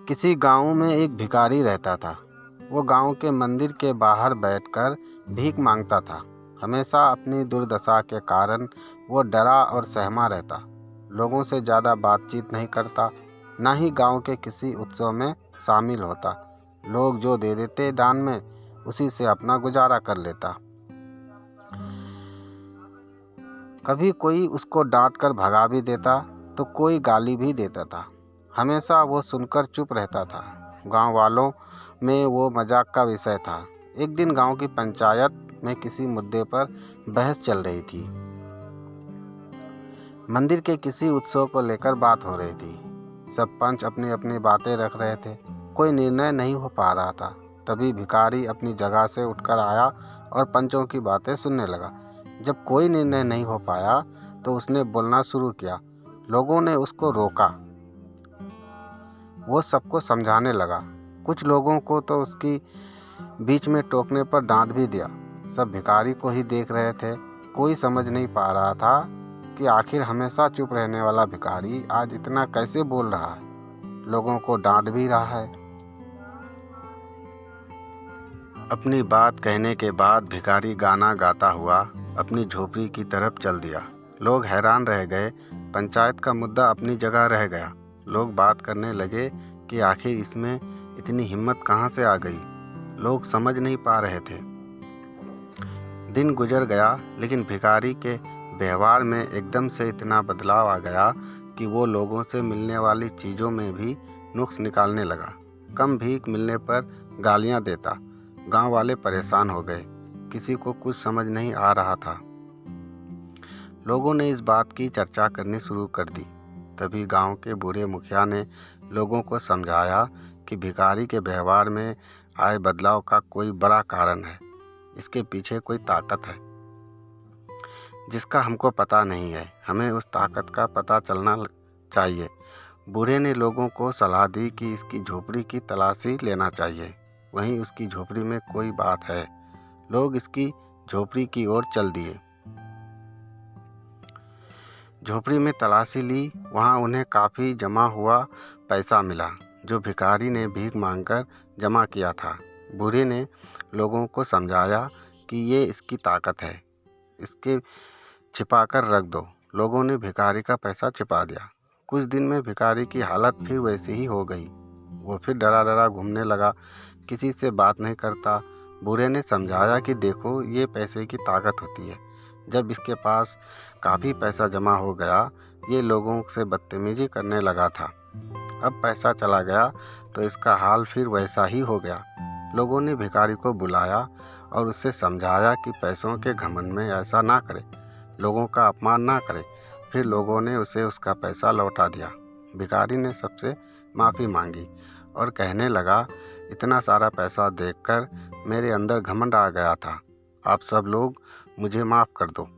किसी गांव में एक भिखारी रहता था। वो गांव के मंदिर के बाहर बैठकर भीख मांगता था। हमेशा अपनी दुर्दशा के कारण वो डरा और सहमा रहता। लोगों से ज़्यादा बातचीत नहीं करता, ना ही गांव के किसी उत्सव में शामिल होता। लोग जो दे देते दान में, उसी से अपना गुजारा कर लेता। कभी कोई उसको डांट कर भगा भी देता, तो कोई गाली भी देता था। हमेशा वो सुनकर चुप रहता था। गांव वालों में वो मजाक का विषय था। एक दिन गांव की पंचायत में किसी मुद्दे पर बहस चल रही थी। मंदिर के किसी उत्सव को लेकर बात हो रही थी। सब पंच अपनी अपनी बातें रख रहे थे। कोई निर्णय नहीं हो पा रहा था। तभी भिखारी अपनी जगह से उठकर आया और पंचों की बातें सुनने लगा। जब कोई निर्णय नहीं हो पाया तो उसने बोलना शुरू किया। लोगों ने उसको रोका। वो सबको समझाने लगा। कुछ लोगों को तो उसकी बीच में टोकने पर डांट भी दिया। सब भिखारी को ही देख रहे थे। कोई समझ नहीं पा रहा था कि आखिर हमेशा चुप रहने वाला भिखारी आज इतना कैसे बोल रहा है, लोगों को डांट भी रहा है। अपनी बात कहने के बाद भिखारी गाना गाता हुआ अपनी झोपड़ी की तरफ चल दिया। लोग हैरान रह गए। पंचायत का मुद्दा अपनी जगह रह गया। लोग बात करने लगे कि आखिर इसमें इतनी हिम्मत कहाँ से आ गई। लोग समझ नहीं पा रहे थे। दिन गुजर गया, लेकिन भिखारी के व्यवहार में एकदम से इतना बदलाव आ गया कि वो लोगों से मिलने वाली चीज़ों में भी नुक्स निकालने लगा। कम भीख मिलने पर गालियाँ देता। गांव वाले परेशान हो गए। किसी को कुछ समझ नहीं आ रहा था। लोगों ने इस बात की चर्चा करनी शुरू कर दी। तभी गांव के बूढ़े मुखिया ने लोगों को समझाया कि भिखारी के व्यवहार में आए बदलाव का कोई बड़ा कारण है। इसके पीछे कोई ताकत है जिसका हमको पता नहीं है। हमें उस ताकत का पता चलना चाहिए। बूढ़े ने लोगों को सलाह दी कि इसकी झोपड़ी की तलाशी लेना चाहिए। वहीं उसकी झोपड़ी में कोई बात है। लोग इसकी झोपड़ी की ओर चल दिए। झोपड़ी में तलाशी ली। वहां उन्हें काफ़ी जमा हुआ पैसा मिला, जो भिखारी ने भीख मांगकर जमा किया था। बूढ़े ने लोगों को समझाया कि ये इसकी ताकत है, इसके छिपा कर रख दो। लोगों ने भिखारी का पैसा छिपा दिया। कुछ दिन में भिखारी की हालत फिर वैसी ही हो गई। वो फिर डरा डरा घूमने लगा, किसी से बात नहीं करता। बूढ़े ने समझाया कि देखो, ये पैसे की ताकत होती है। जब इसके पास काफ़ी पैसा जमा हो गया, ये लोगों से बदतमीजी करने लगा था। अब पैसा चला गया तो इसका हाल फिर वैसा ही हो गया। लोगों ने भिखारी को बुलाया और उससे समझाया कि पैसों के घमंड में ऐसा ना करे, लोगों का अपमान ना करे। फिर लोगों ने उसे उसका पैसा लौटा दिया। भिखारी ने सबसे माफ़ी मांगी और कहने लगा, इतना सारा पैसा देखकर मेरे अंदर घमंड आ गया था। आप सब लोग मुझे माफ़ कर दो।